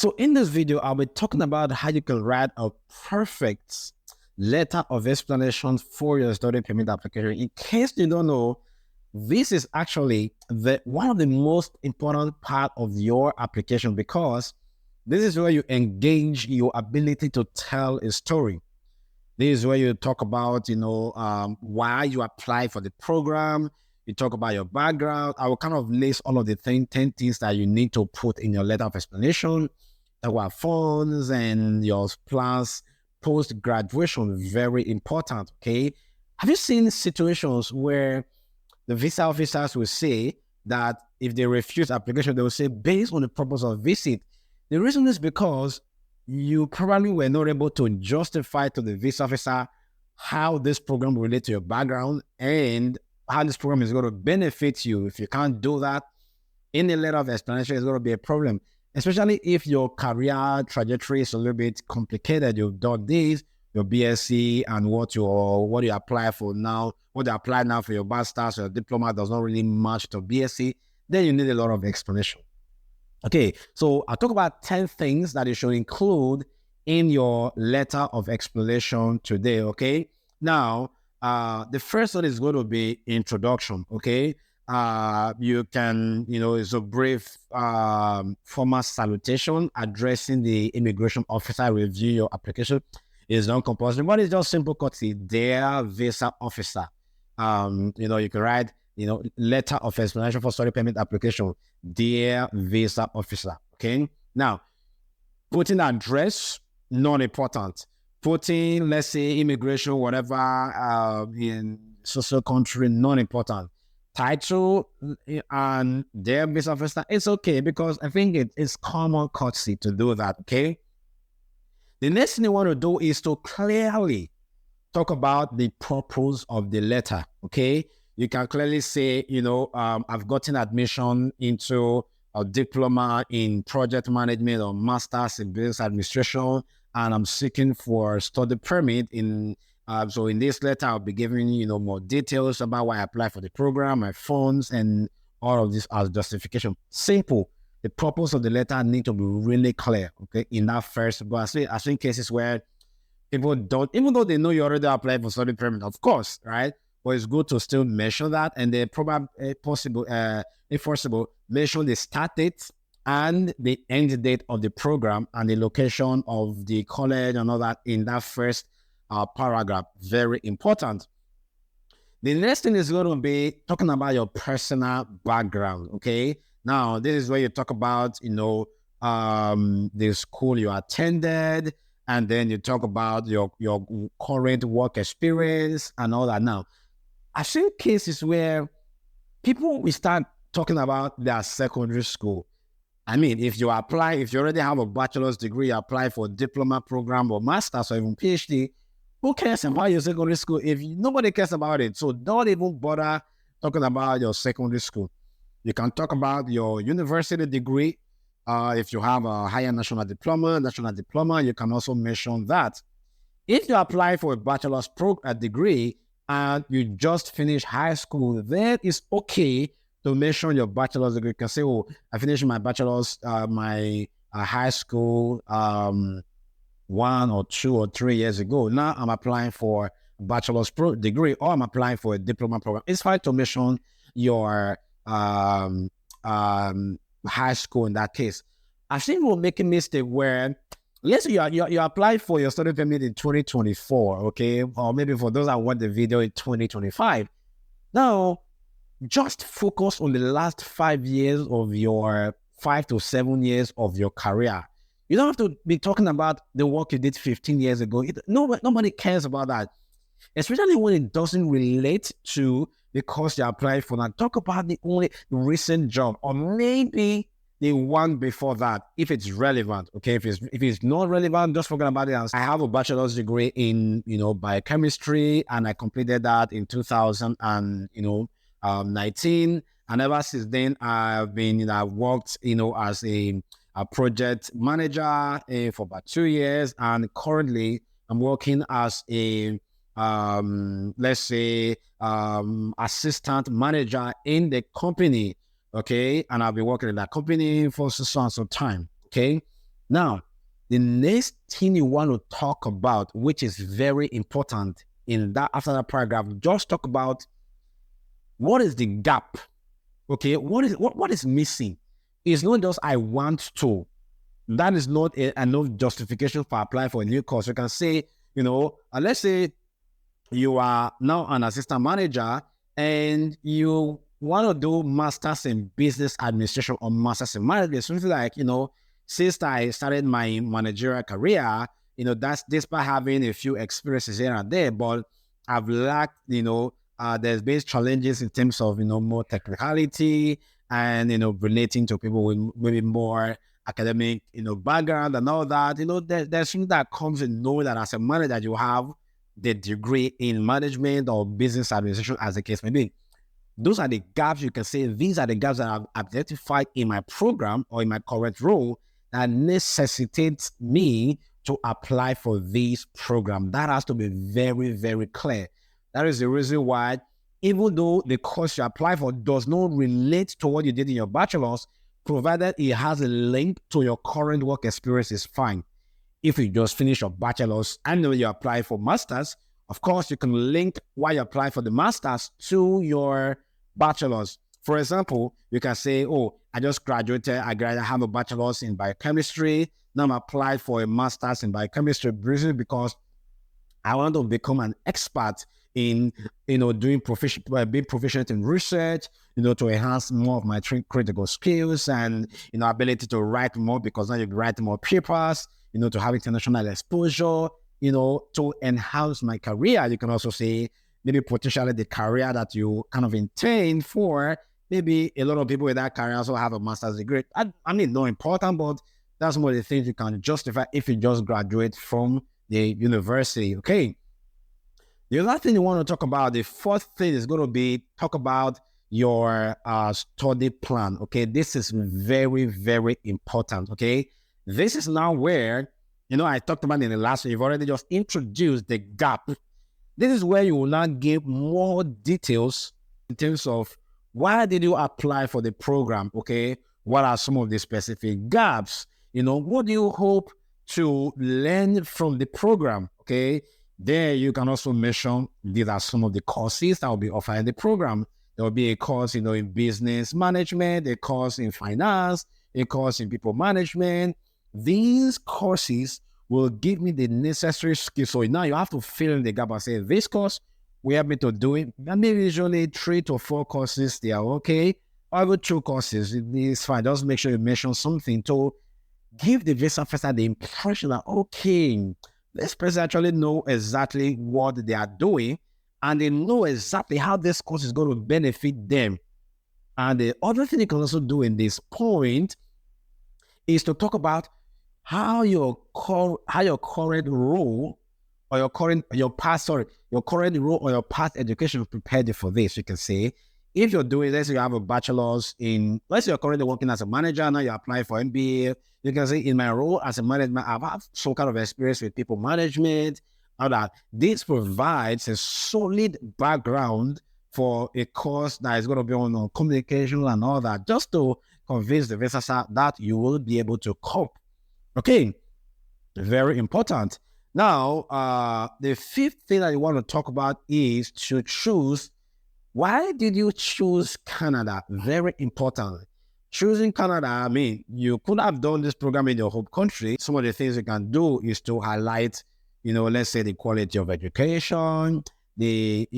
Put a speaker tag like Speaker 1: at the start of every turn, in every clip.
Speaker 1: So in this video, I'll be talking about how you can write a perfect letter of explanation for your study permit application. In case you don't know, this is actually one of the most important part of your application, because this is where you engage your ability to tell a story. This is where you talk about, why you apply for the program. You talk about your background. I will kind of list all of the 10 things that you need to put in your letter of explanation. Talk about funds and your plans post-graduation. Very important, okay? Have you seen situations where the visa officers will say that if they refuse application, they will say, based on the purpose of visit? The reason is because you probably were not able to justify to the visa officer how this program relates to your background and how this program is going to benefit you. If you can't do that in the letter of explanation, it's going to be a problem, especially if your career trajectory is a little bit complicated. You've done this, your BSc, and what you apply for now, what you apply now for your master's or your diploma does not really match to BSc, then you need a lot of explanation. Okay, so I'll talk about 10 things that you should include in your letter of explanation today, okay? Now, the first one is going to be introduction, okay? You can, it's a brief formal salutation addressing the immigration officer review your application. It's not compulsory, but it's just simple courtesy. Dear visa officer, you can write, letter of explanation for study permit application. Dear visa officer, okay? Now, putting address, not important. Putting, let's say, immigration, whatever, in social country, not important. Title and dear visa officer, it's okay, because I think it is common courtesy to do that, okay? The next thing you want to do is to clearly talk about the purpose of the letter, okay? You can clearly say, I've gotten admission into a diploma in project management or master's in business administration, and I'm seeking for study permit in, so in this letter, I'll be giving, more details about why I applied for the program, my funds, and all of this as justification. Simple. The purpose of the letter need to be really clear, okay, in that first, but I've seen cases where people don't, even though they know you already applied for study permit, of course, right? But it's good to still mention that, and they probably, if possible, mention the start date and the end date of the program and the location of the college and all that in that first paragraph. Very important. The next thing is going to be talking about your personal background, okay? Now, this is where you talk about, the school you attended, and then you talk about your current work experience and all that. Now, I've seen cases where people will start talking about their secondary school. I mean, if you already have a bachelor's degree, you apply for a diploma program or master's or even PhD, who cares about your secondary school if nobody cares about it? So don't even bother talking about your secondary school. You can talk about your university degree. If you have a higher national diploma, you can also mention that. If you apply for a bachelor's degree and you just finished high school, then it's okay to mention your bachelor's degree. You can say, oh, I finished my bachelor's, my high school 1 or 2 or 3 years ago. Now I'm applying for a bachelor's degree, or I'm applying for a diploma program. It's fine to mention your high school in that case. I've seen people making mistake where, let's say you apply for your study permit in 2024, okay? Or maybe for those that want the video in 2025. Now, just focus on the last 5 years of your 5 to 7 years of your career. You don't have to be talking about the work you did 15 years ago. Nobody cares about that, especially when it doesn't relate to the course you applied for. Now, talk about the only recent job, or maybe the one before that, if it's relevant. Okay, if it's not relevant, just forget about it. I have a bachelor's degree in biochemistry, and I completed that in 2019. And ever since then, I've worked as a project manager for about 2 years, and currently I'm working as a assistant manager in the company. Okay, and I'll be working in that company for some time. Okay, Now, the next thing you want to talk about, which is very important in that after that paragraph, just talk about what is the gap. Okay, what is missing? It's not just I want to. That is not enough justification for applying for a new course. You can say, let's say you are now an assistant manager and you want to do masters in business administration or masters in management, something like, since I started my managerial career, that's despite having a few experiences here and there, but I've lacked, there's been challenges in terms of, more technicality and, relating to people with maybe more academic, background and all that. There's something that comes in knowing that as a manager, you have the degree in management or business administration, as the case may be. Those are the gaps. You can say these are the gaps that I've identified in my program or in my current role that necessitates me to apply for this program. That has to be very, very clear. That is the reason why, even though the course you apply for does not relate to what you did in your bachelor's, provided it has a link to your current work experience, is fine. If you just finish your bachelor's and then you apply for master's, of course, you can link why you apply for the master's to your bachelor's. For example, you can say, oh, I just graduated. I have a bachelor's in biochemistry. Now I'm applied for a master's in biochemistry because I want to become an expert in, doing being proficient in research, to enhance more of my critical skills and, ability to write more, because now you write more papers, to have international exposure, to enhance my career. You can also say maybe potentially the career that you kind of intend for. Maybe a lot of people with that career also have a master's degree. I mean, not important, but that's one of the things you can justify if you just graduate from the university. Okay. The other thing you want to talk about, the fourth thing is going to be talk about your study plan. Okay. This is very, very important. Okay. This is now where, I talked about in the last, you've already just introduced the gap. This is where you will now give more details in terms of why did you apply for the program? Okay. What are some of the specific gaps? What do you hope to learn from the program? Okay. There you can also mention these are some of the courses that will be offered in the program. There will be a course, in business management, a course in finance, a course in people management. These courses will give me the necessary skills. So now you have to fill in the gap and say, this course will help me to do it. And maybe usually 3 to 4 courses, they are okay. Or even 2 courses, it's fine. Just make sure you mention something to give the visa officer the impression that, okay, this person actually know exactly what they are doing and they know exactly how this course is going to benefit them. And the other thing you can also do in this point is to talk about how your current role or your current role or your past education prepared you for this. You can say, if you're doing this, you have a bachelor's in, let's say you're currently working as a manager, now you apply for MBA. You can say, in my role as a manager, I've had some kind of experience with people management. All that. This provides a solid background for a course that is going to be on communication and all that, just to convince the visa that you will be able to cope. Okay, very important. Now, the fifth thing that you want to talk about is to choose. Why did you choose Canada? Very important. Choosing Canada, I mean, you could have done this program in your home country. Some of the things you can do is to highlight, let's say the quality of education, the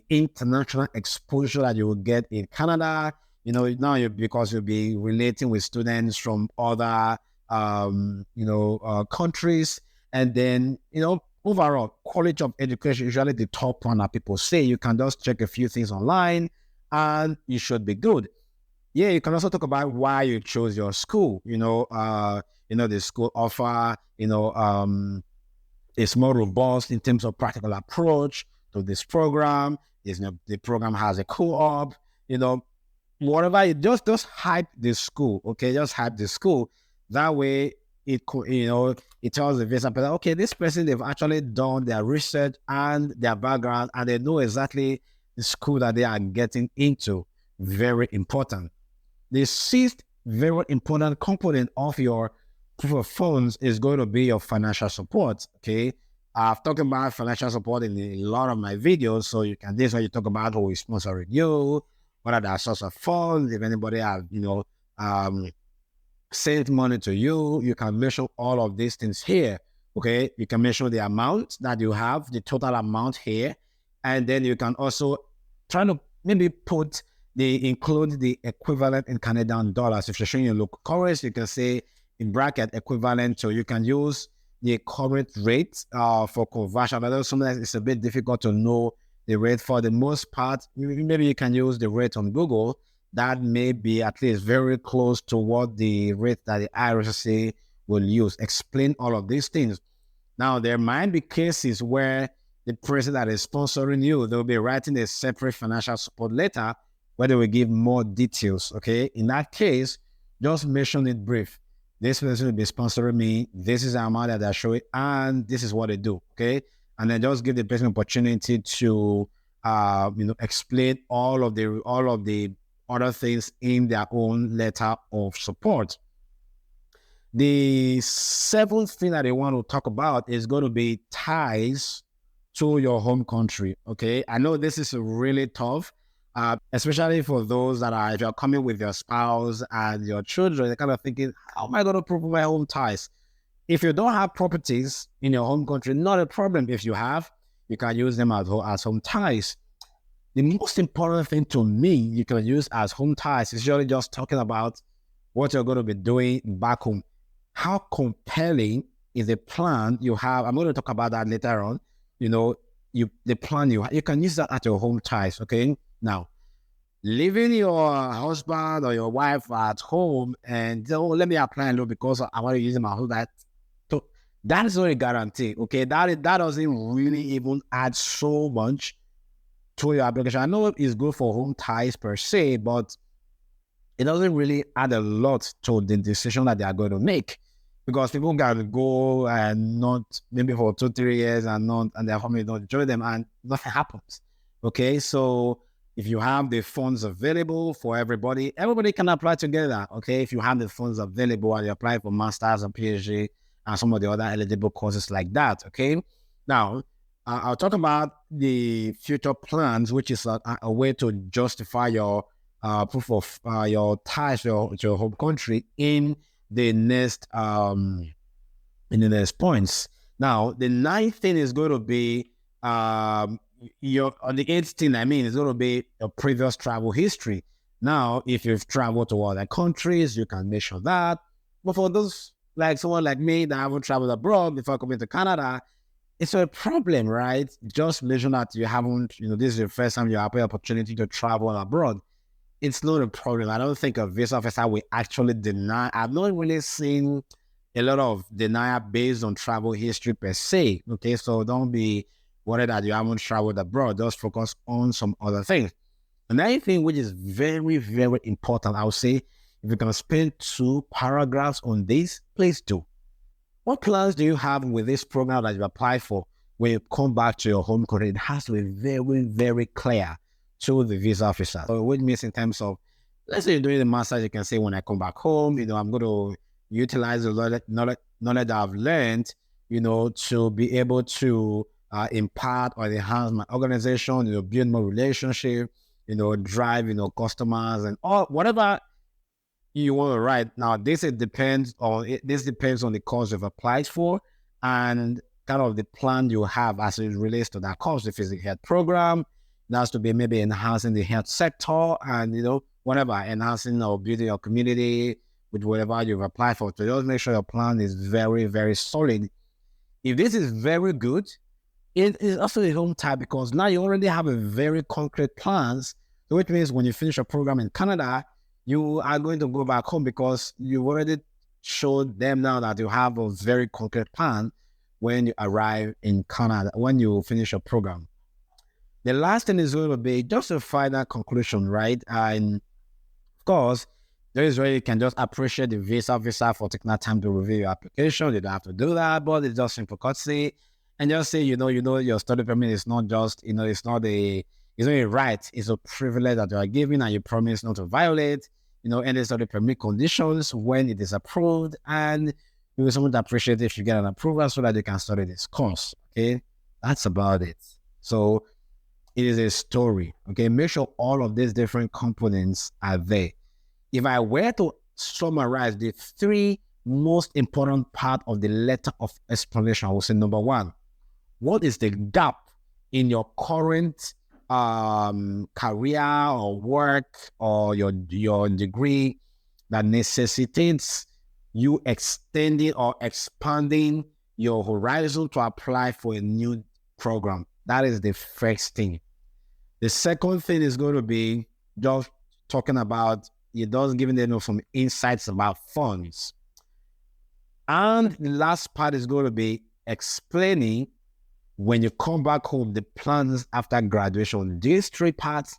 Speaker 1: international exposure that you will get in Canada. Now because you'll be relating with students from other, countries, and then, overall quality of education, usually the top one that people say. You can just check a few things online and you should be good. Yeah, you can also talk about why you chose your school. The school offer, it's more robust in terms of practical approach to this program. The program has a co-op, whatever. You just hype the school, okay? Just hype the school. That way, it tells the visa person, okay, this person, they've actually done their research and their background, and they know exactly the school that they are getting into. Very important. The sixth very important component of your proof of funds is going to be your financial support. Okay. I've talked about financial support in a lot of my videos. So you can, this is where you talk about who is sponsoring you, what are the source of funds, if anybody have, sent money to you, you can mention all of these things here. Okay. You can mention the amount that you have, the total amount here. And then you can also try to maybe include the equivalent in Canadian dollars. If you're showing your local currency, you can say in bracket equivalent. So you can use the current rate for conversion. Although sometimes it's a bit difficult to know the rate. For the most part, maybe you can use the rate on Google. That may be at least very close to what the rate that the IRCC will use. Explain all of these things. Now, there might be cases where the person that is sponsoring you, they'll be writing a separate financial support letter where they will give more details, okay? In that case, just mention it brief. This person will be sponsoring me. This is the amount that they're showing, and this is what they do, okay? And then just give the person opportunity to, explain all of the other things in their own letter of support. The seventh thing that I want to talk about is going to be ties to your home country. Okay. I know this is really tough, especially for those that are, if you're coming with your spouse and your children, they're kind of thinking, how am I going to prove my home ties? If you don't have properties in your home country, not a problem. If you have, you can use them as home ties. The most important thing to me you can use as home ties is usually just talking about what you're going to be doing back home. How compelling is the plan you have? I'm going to talk about that later on. The plan you have, you can use that at your home ties. Okay. Now, leaving your husband or your wife at home and let me apply a little because I want to use my home. That is not a guarantee. Okay. That doesn't really even add so much to your application. I know it's good for home ties per se, but it doesn't really add a lot to the decision that they are going to make, because people can go and not maybe for 2-3 years and their family don't join them and nothing happens. Okay, so if you have the funds available for everybody can apply together. Okay, if you have the funds available and you apply for masters and PhD and some of the other eligible courses like that. Okay, now I'll talk about the future plans, which is a way to justify your proof of your ties to your home country in the next points. Now, the ninth thing is going to be on the eighth thing. Is going to be your previous travel history. Now, if you've traveled to other countries, you can mention that. But for those like someone like me that haven't traveled abroad before coming to Canada, it's a problem, right? Just mention that you haven't. This is the first time you have the opportunity to travel abroad. It's not a problem. I don't think a visa officer will actually deny. I've not really seen a lot of denial based on travel history per se. Okay, so don't be worried that you haven't traveled abroad. Just focus on some other things. Another thing which is very, very important, I would say, if you can spend 2 paragraphs on this, please do. What plans do you have with this program that you apply for when you come back to your home country? It has to be very, very clear to the visa officer. So which means in terms of, let's say you're doing the master's, you can say, when I come back home, I'm going to utilize the knowledge I've learned, to be able to impart or enhance my organization, build more relationship, drive, customers and all, whatever you want to write. Now, this depends on the course you've applied for and kind of the plan you have as it relates to that course. If it's a health program, it has to be maybe enhancing the health sector and, whatever, enhancing or building your community with whatever you've applied for. So just make sure your plan is very, very solid. If this is very good, it is also a home type because now you already have a very concrete plans, which means when you finish your program in Canada, you are going to go back home because you've already showed them now that you have a very concrete plan when you arrive in Canada, when you finish your program. The last thing is going to be just a final conclusion, right? And of course, there is where you can just appreciate the visa officer for taking that time to review your application. You don't have to do that, but it's just simple courtesy. And just say, your study permit is not just, it's not a right, it's a privilege that you are given and you promise not to violate, any study permit conditions when it is approved. And We would so much appreciate if you get an approval so that you can study this course. Okay, that's about it. So it is a story. Okay, make sure all of these different components are there. If I were to summarize the three most important part of the letter of explanation, I would say number one, what is the gap in your current career or work or your degree that necessitates you extending or expanding your horizon to apply for a new program? That is the first thing. The second thing is going to be just talking about, it does giving them some insights about funds. And the last part is going to be explaining, when you come back home, the plans after graduation. These three parts,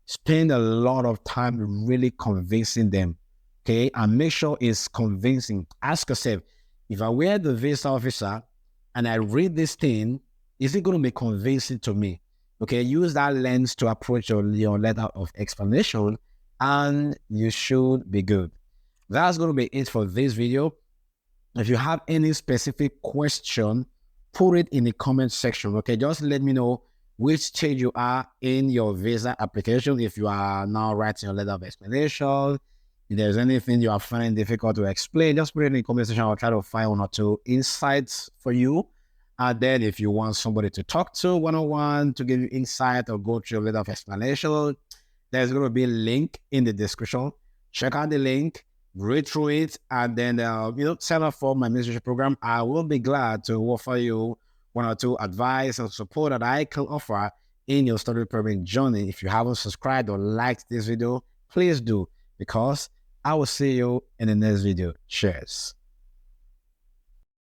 Speaker 1: spend a lot of time really convincing them, okay? And make sure it's convincing. Ask yourself, if I were the visa officer and I read this thing, is it going to be convincing to me? Okay, use that lens to approach your letter of explanation and you should be good. That's going to be it for this video. If you have any specific question, put it in the comment section. Okay, just let me know which stage you are in your visa application. If you are now writing your letter of explanation, if there's anything you are finding difficult to explain, just put it in the comment section. I'll try to find one or two insights for you. And then if you want somebody to talk to one-on-one to give you insight or go through your letter of explanation, there's going to be a link in the description. Check out the link, read through it, and then sign up for my mentorship program. I will be glad to offer you one or two advice and support that I can offer in your study permit journey. If you haven't subscribed or liked this video, please do, because I will see you in the next video. Cheers.